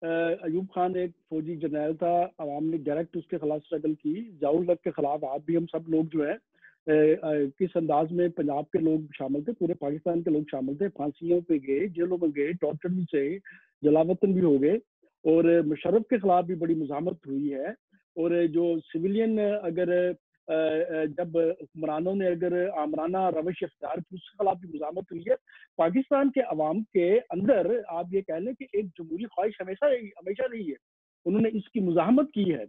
ایوب خان ایک فوجی جرنیل تھا، عوام نے ڈائریکٹ اس کے خلاف اسٹرگل کی، ضیاء الحق کے خلاف آپ بھی ہم سب لوگ جو ہے کس انداز میں پنجاب کے لوگ شامل تھے، پورے پاکستان کے لوگ شامل تھے، پھانسیوں پہ گئے، جیلوں میں گئے، ٹارچر بھی سے جلاوطن بھی ہو گئے، اور مشرف کے خلاف بھی بڑی مزاحمت ہوئی ہے. اور جو سویلین اگر جب حکمرانوں نے اگر آمرانہ روش اختیار کی، اس کے خلاف بھی مزاحمت ہوئی ہے. پاکستان کے عوام کے اندر آپ یہ کہہ لیں کہ ایک جمہوری خواہش ہمیشہ رہی ہے، انہوں نے اس کی مزاحمت کی ہے.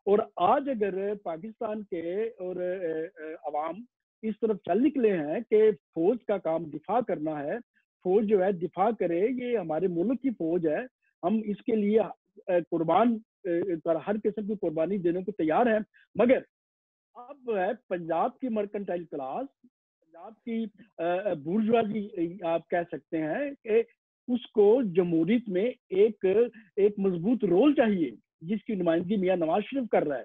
اور آج اگر پاکستان کے اور عوام اس طرف چل نکلے ہیں کہ فوج کا کام دفاع کرنا ہے، فوج جو ہے دفاع کرے، یہ ہمارے ملک کی فوج ہے، ہم اس کے لیے قربان ہر قسم کی قربانی دینے کو تیار ہیں. مگر اب ہے پنجاب کی مرکنٹائل کلاس، پنجاب کی بورژوازی آپ کہہ سکتے ہیں کہ اس کو جمہوریت میں ایک مضبوط رول چاہیے، جس کی نمائندگی میاں نواز شریف کر رہا ہے.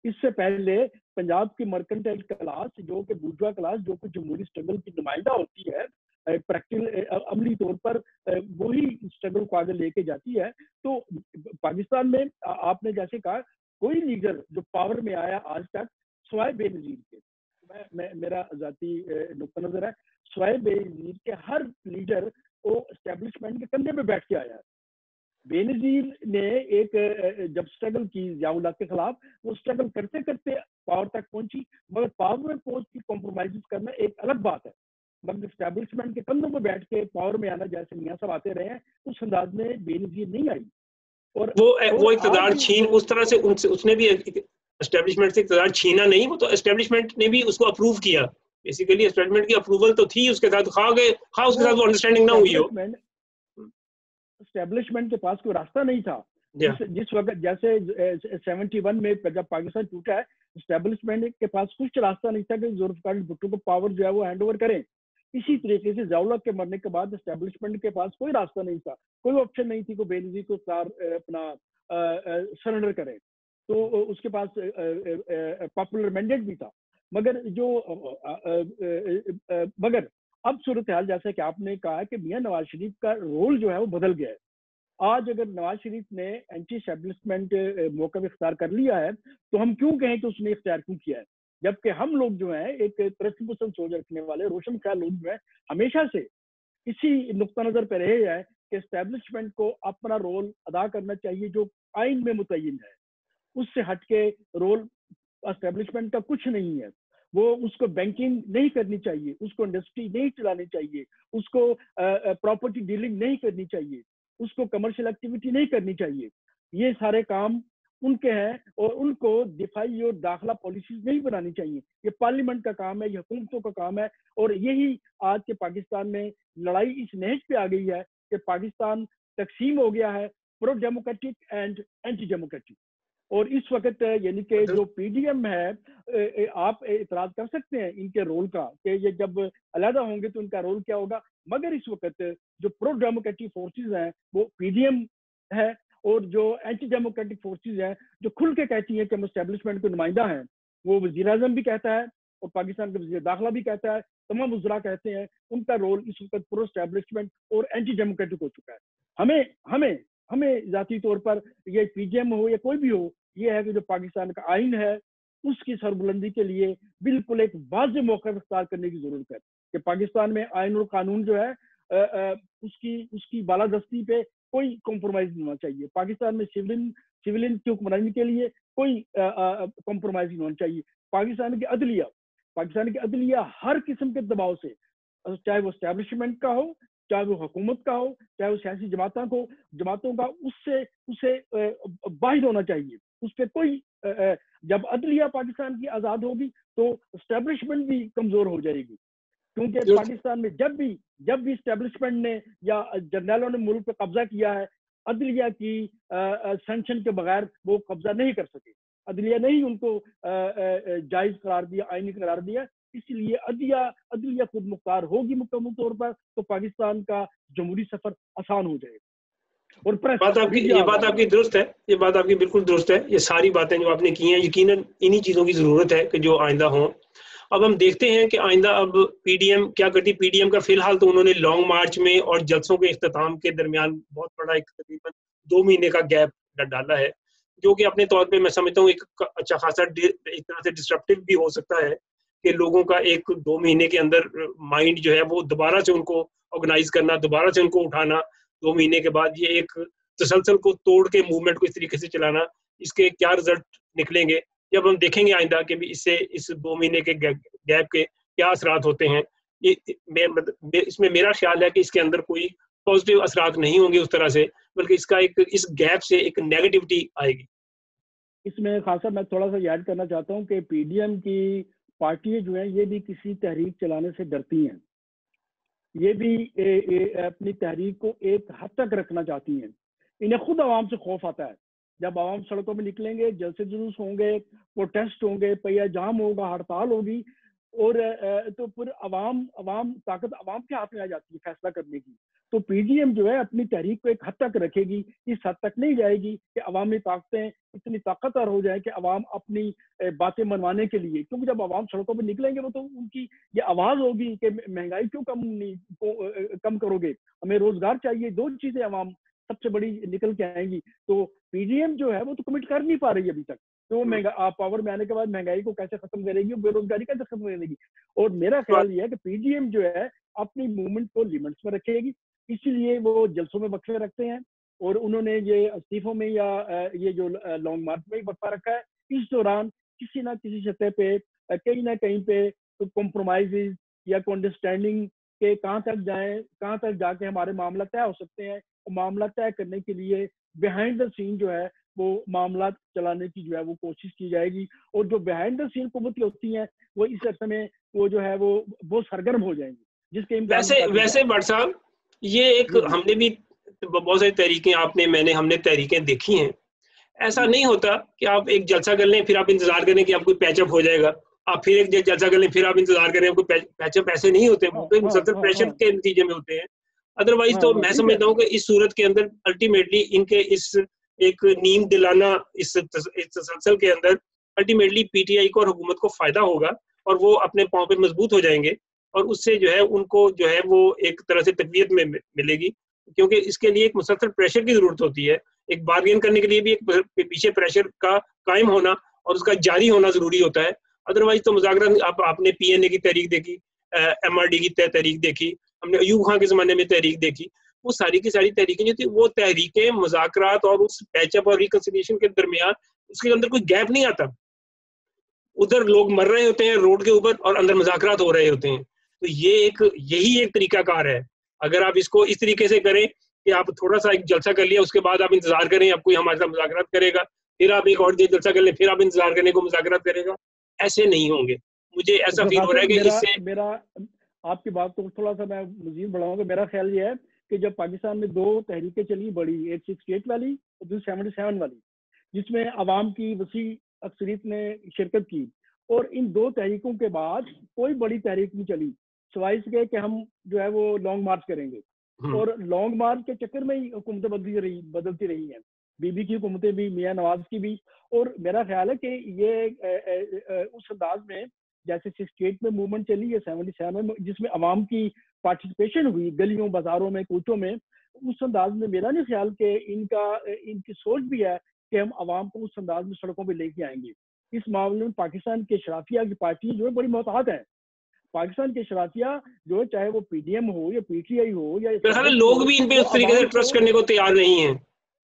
اس سے پہلے پنجاب کی مرکنٹائل کلاس جو کہ بورژوا کلاس جو کہ جمہوری اسٹرگل کی نمائندہ ہوتی ہے، پریکٹیکل عملی طور پر وہی اسٹرگل کو آگے لے کے جاتی ہے. تو پاکستان میں آپ نے جیسے کہا کوئی لیڈر جو پاور میں آیا آج تک سوائے بے نظیر کے، میرا ذاتی نقطہ نظر ہے، سوائے بے نظیر کے ہر لیڈر وہ اسٹیبلشمنٹ کے کندھے پہ بیٹھ کے آیا ہے. بے نظیر نے ایک جب اسٹرگل کی ضیاء الحق کے خلاف، وہ اسٹرگل کرتے کرتے پاور تک پہنچی، مگر پاور میں پہنچ کے کمپرومائز کرنا ایک الگ بات ہے. مگر اسٹیبلشمنٹ کے کندھوں پہ بیٹھ کے پاور میں آنا جیسے میاں صاحب آتے رہے ہیں، اس انداز میں بے نظیر نہیں آئی. اور وہ اقتدار چھین اس طرح سے اس نے بھی اسٹیبلشمنٹ سے اقتدار چھینا نہیں، وہ تو اسٹیبلشمنٹ نے بھی اس کو اپروو کیا. بیسیکلی اسٹیبلشمنٹ کی اپروول تو تھی اس کے ساتھ، خواہ اس کے ساتھ وہ انڈرسٹینڈنگ نہ ہوئی ہو. اسٹیبلشمنٹ کے پاس کوئی راستہ نہیں تھا. جس وقت جیسے 71 میں جب پاکستان ٹوٹا ہے، اسٹیبلشمنٹ کے پاس کچھ راستہ نہیں تھا کہ ذوالفقار بھٹو کو پاور جو ہے وہ ہینڈ اوور کریں. اسی طریقے سے ضیاء الحق کے مرنے کے بعد اسٹیبلشمنٹ کے پاس کوئی راستہ نہیں تھا، کوئی آپشن نہیں تھی کہ بے نظیر کو اپنا سرنڈر کرے. تو اس کے پاس پاپولر مینڈیٹ بھی تھا. مگر اب صورتحال جیسا کہ آپ نے کہا کہ میاں نواز شریف کا رول جو ہے وہ بدل گیا ہے. آج اگر نواز شریف نے اینٹی اسٹیبلشمنٹ موقف اختیار کر لیا ہے تو ہم کیوں کہیں کہ اس نے اختیار کیوں کیا ہے، جبکہ ہم لوگ جو ہیں ایک ترقی پسند سوچ رکھنے والے روشن خیال لوگ جو ہیں ہمیشہ سے اسی نقطہ نظر پہ رہے ہیں کہ اسٹیبلشمنٹ کو اپنا رول ادا کرنا چاہیے جو آئین میں متعین ہے. اس سے ہٹ کے رول اسٹیبلشمنٹ کا کچھ نہیں ہے. وہ اس کو بینکنگ نہیں کرنی چاہیے، اس کو انڈسٹری نہیں چلانی چاہیے، اس کو پراپرٹی ڈیلنگ نہیں کرنی چاہیے. اس کو کمرشل ایکٹیویٹی نہیں کرنی چاہیے. یہ سارے کام ان کے ہیں اور ان کو دفاعی اور داخلہ پالیسیز نہیں بنانی چاہیے. یہ پارلیمنٹ کا کام ہے, یہ حکومتوں کا کام ہے. اور یہی آج کے پاکستان میں لڑائی اس نہج پہ آ گئی ہے کہ پاکستان تقسیم ہو گیا ہے, پرو ڈیموکریٹک اینڈ اینٹی ڈیموکریٹک. اور اس وقت یعنی کہ جو پی ڈی ایم ہے, آپ اعتراض کر سکتے ہیں ان کے رول کا کہ یہ جب علیحدہ ہوں گے تو ان کا رول کیا ہوگا, مگر اس وقت جو پرو ڈیموکریٹک فورسز ہیں وہ پی ڈی ایم ہے, اور جو اینٹی ڈیموکریٹک فورسز ہیں جو کھل کے کہتی ہیں کہ ہم اسٹیبلشمنٹ کے نمائندہ ہیں, وہ وزیر اعظم بھی کہتا ہے اور پاکستان کا وزیر داخلہ بھی کہتا ہے, تمام وزراء کہتے ہیں, ان کا رول اس وقت پرو اسٹیبلشمنٹ اور اینٹی ڈیموکریٹک ہو چکا ہے. ہمیں ذاتی طور پر یہ پی ڈی ایم ہو یا کوئی بھی ہو, یہ ہے کہ جو پاکستان کا آئین ہے اس کی سربلندی کے لیے بالکل ایک واضح موقف اختیار کرنے کی ضرورت ہے کہ پاکستان میں آئین اور قانون جو ہے اس کی بالادستی پہ کوئی کمپرومائز نہیں ہونا چاہیے. پاکستان میں سیولین کی حکمرانی کے لیے کوئی کمپرومائز نہیں ہونا چاہیے. پاکستان کی عدلیہ ہر قسم کے دباؤ سے, چاہے وہ اسٹیبلشمنٹ کا ہو, چاہے وہ حکومت کا ہو, چاہے وہ سیاسی جماعتوں کا, اسے باہر ہونا چاہیے. اس پہ کوئی جب عدلیہ پاکستان کی آزاد ہوگی تو اسٹیبلشمنٹ بھی کمزور ہو جائے گی, کیونکہ پاکستان میں جب بھی اسٹیبلشمنٹ نے یا جرنیلوں نے ملک پہ قبضہ کیا ہے, عدلیہ کی سینکشن کے بغیر وہ قبضہ نہیں کر سکے. عدلیہ نے ہی ان کو جائز قرار دیا, آئینی قرار دیا. اس لیے عدلیہ خود مختار ہوگی مکمل طور پر تو پاکستان کا جمہوری سفر آسان ہو جائے گا. اور یہ بات آپ کی درست ہے, یہ بات آپ کی بالکل درست ہے. یہ ساری باتیں جو آپ نے کی ہیں یقیناً انہی چیزوں کی ضرورت ہے کہ جو آئندہ ہوں. اب ہم دیکھتے ہیں کہ آئندہ اب پی ڈی ایم کیا کرتی. پی ڈی ایم کا فی الحال تو انہوں نے لانگ مارچ میں اور جلسوں کے اختتام کے درمیان بہت بڑا ایک تقریباً 2 مہینے کا گیپ ڈالا ہے, جو کہ اپنے طور پہ میں سمجھتا ہوں ایک اچھا خاصا ایک طرح سے ڈسٹرپٹیو بھی ہو سکتا ہے کہ لوگوں کا 1-2 مہینے کے اندر مائنڈ جو ہے وہ دوبارہ سے ان کو آرگنائز کرنا, دوبارہ سے ان کو اٹھانا. 2 مہینے کے بعد یہ ایک تسلسل کو توڑ کے موومنٹ کو اس طریقے سے چلانا, اس کے کیا رزلٹ نکلیں گے جب ہم دیکھیں گے آئندہ کہ بھی اس 2 مہینے کے گیپ کے کیا اثرات ہوتے ہیں. اس میں میرا خیال ہے کہ اس کے اندر کوئی پازیٹیو اثرات نہیں ہوں گے اس طرح سے, بلکہ اس گیپ سے ایک نیگیٹیوٹی آئے گی. اس میں خاصا میں تھوڑا سا یاد کرنا چاہتا ہوں کہ پی ڈی ایم کی پارٹیاں جو ہیں یہ بھی کسی تحریک چلانے سے ڈرتی ہیں, یہ بھی اپنی تحریک کو ایک حد تک رکھنا چاہتی ہیں. انہیں خود عوام سے خوف آتا ہے. جب عوام سڑکوں میں نکلیں گے, جلسے جلوس ہوں گے, پروٹیسٹ ہوں گے, پہیہ جام ہوگا, ہڑتال ہوگی, اور تو پھر طاقت عوام کے ہاتھ میں آ جاتی ہے فیصلہ کرنے کی. تو پی ڈی ایم جو ہے اپنی تحریک کو ایک حد تک رکھے گی, اس حد تک نہیں جائے گی کہ عوامی طاقتیں اتنی طاقتور ہو جائیں کہ عوام اپنی باتیں منوانے کے لیے, کیونکہ جب عوام سڑکوں پہ نکلیں گے وہ تو ان کی یہ آواز ہوگی کہ مہنگائی کیوں کم کرو گے, ہمیں روزگار چاہیے. 2 چیزیں عوام سب سے بڑی نکل کے آئیں گی. تو پی ڈی ایم جو ہے وہ تو کمٹ کر نہیں پا رہی ابھی تک, تو پاور میں آنے کے بعد مہنگائی کو کیسے ختم کرے گی, بے روزگاری کیسے ختم کرے گی. اور میرا خیال یہ ہے کہ پی ڈی ایم جو ہے اپنی موومنٹ کو لیمٹس میں رکھے گی, اسی لیے وہ جلسوں میں وقفے رکھتے ہیں, اور انہوں نے یہ استعفوں میں یا یہ جو لانگ مارچ میں وقفہ رکھا ہے. اس دوران کسی نہ کسی سطح پہ کہیں نہ کہیں پہ کمپرومائزز یا انڈرسٹینڈنگ کہ کہاں تک جا کے ہمارے معاملہ طے ہو سکتے ہیں. معاملہ طے کرنے کے لیے بیہائنڈ دا سین جو ہے وہ معاملات چلانے کی جو ہے وہ کوشش کی جائے گی, اور جو بیہائنڈ دا سین قوتیں ہوتی ہیں وہ اس عرصے میں وہ جو ہے وہ سرگرم ہو جائیں گی. جس کے ویسے بٹ صاحب یہ ایک ہم نے بھی بہت ساری تحریکیں ہم نے تحریکیں دیکھی ہیں. ایسا نہیں ہوتا کہ آپ ایک جلسہ کر لیں پھر آپ انتظار کریں کہ آپ کوئی پیچ اپ ہو جائے گا, آپ پھر ایک جلسہ کر لیں پھر آپ انتظار کریں کوئی پیچ اپ. ایسے نہیں ہوتے, وہ مسلسل پریشر کے نتیجے میں ہوتے ہیں. ادروائز تو میں سمجھتا ہوں کہ اس صورت کے اندر الٹیمیٹلی ان کے اس ایک نیم دلانا اس تسلسل کے اندر الٹیمیٹلی پی ٹی آئی کو اور حکومت کو فائدہ ہوگا, اور وہ اپنے پاؤں پہ مضبوط ہو جائیں گے, اور اس سے جو ہے ان کو جو ہے وہ ایک طرح سے تقویت میں ملے گی, کیونکہ اس کے لیے ایک مسلسل پریشر کی ضرورت ہوتی ہے. ایک بارگین کرنے کے لیے بھی ایک پیچھے پریشر کا قائم ہونا اور اس کا جاری ہونا ضروری ہوتا ہے. ادروائز تو مذاکرات آپ نے پی این اے کی تحریک دیکھی, ایم آر ڈی کی تحریک دیکھی, ہم نے ایوب خان کے زمانے میں تحریک دیکھی, وہ ساری کی ساری تحریکیں جو تھی وہ تحریکیں مذاکرات اور اس پیچ اپ اور ریکنسیلیشن کے درمیان اس کے اندر کوئی گیپ نہیں آتا. ادھر لوگ مر رہے ہوتے ہیں روڈ کے اوپر اور اندر مذاکرات ہو رہے ہوتے ہیں. تو یہی ایک طریقہ کار ہے. اگر آپ اس کو اس طریقے سے کریں کہ آپ تھوڑا سا ایک جلسہ کر لیا، اس کے بعد آپ انتظار کریں اب کوئی ہمارے ساتھ مذاکرات کرے گا، پھر آپ ایک اور جلسہ کر لیں، پھر آپ انتظار کرنے کو مذاکرات کرے گا. ایسے نہیں ہوں گے. مجھے ایسا فیل ہو رہا ہے کہ اس سے میرا آپ کی بات کو تھوڑا سا میں مزید بڑھاؤں گا. میرا خیال یہ ہے کہ جب پاکستان میں 2 تحریکیں چلی بڑی، 868 والی اور 277 والی، جس میں عوام کی وسیع اکثریت نے شرکت کی، اور ان 2 تحریکوں کے بعد کوئی بڑی تحریک نہیں چلی سوائے اس کے کہ ہم جو ہے وہ لانگ مارچ کریں گے. اور لانگ مارچ کے چکر میں ہی حکومتیں بدلتی رہی ہیں، بی بی کی حکومتیں بھی، میاں نواز کی بھی. اور میرا خیال ہے کہ یہ اس انداز میں جیسے 68 میں موومنٹ چلی یا 77 میں، جس میں عوام کی پارٹیسپیشن ہوئی گلیوں بازاروں میں کوچوں میں، اس انداز میں میرا نہیں خیال کہ ان کی سوچ بھی ہے کہ ہم عوام کو اس انداز میں سڑکوں پہ لے کے آئیں گے. اس معاملے میں پاکستان کے شرافیہ کی پارٹی جو ہے بڑی محتاط ہے. پاکستان کے شرافیہ جو ہے، چاہے وہ پی ڈی ایم ہو یا پی ٹی آئی ہو یا لوگ بھی ان پہ اس طریقے سے ٹرسٹ کرنے کو تیار نہیں ہیں.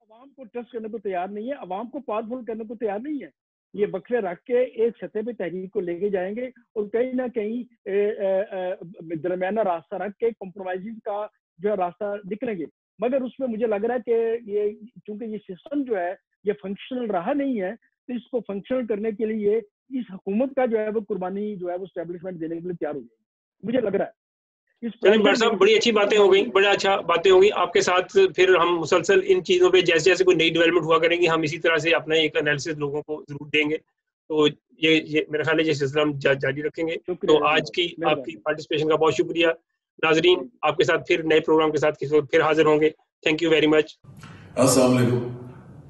عوام کو ٹرسٹ کرنے کو تیار نہیں ہے، عوام کو پاورفل کرنے کو تیار نہیں ہے. یہ بکرے رکھ کے ایک سطح پہ تحریک کو لے کے جائیں گے اور کہیں نہ کہیں درمیانہ راستہ رکھ کے کمپرومائزنگ کا جو ہے راستہ نکلیں گے. مگر اس میں مجھے لگ رہا ہے کہ یہ چونکہ یہ سسٹم جو ہے یہ فنکشنل رہا نہیں ہے، تو اس کو فنکشنل کرنے کے لیے اس حکومت کا جو ہے وہ قربانی جو ہے وہ اسٹیبلشمنٹ دینے کے لیے تیار ہو جائے گی، مجھے لگ رہا ہے. بٹ صاحب بڑی اچھی باتیں ہو گئی، بڑا اچھا باتیں ہوں گی آپ کے ساتھ. پھر ہم مسلسل ان چیزوں پہ جیسے جیسے کوئی نئی ڈیولپمنٹ ہوا کریں گے ہم اسی طرح سے اپنا ایک انالیسس لوگوں کو ضرور دیں گے. تو یہ میرا خیال ہے یہ سلسلہ ہم جاری رکھیں گے. تو آج کی آپ کی پارٹیسپیشن کا بہت شکریہ. ناظرین آپ کے ساتھ پھر نئے پروگرام کے ساتھ کسی وقت پھر حاضر ہوں گے. Thank you very much. السلام علیکم.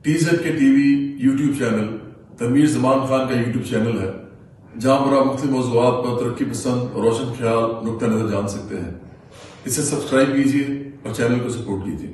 ٹی زیڈ کے T V YouTube channel Tanveer Zaman Khan کا یوٹیوب چینل ہے جہاں پر آپ مختلف موضوعات پر ترقی پسند اور روشن خیال نقطہ نظر جان سکتے ہیں. اسے سبسکرائب کیجیے اور چینل کو سپورٹ کیجیے.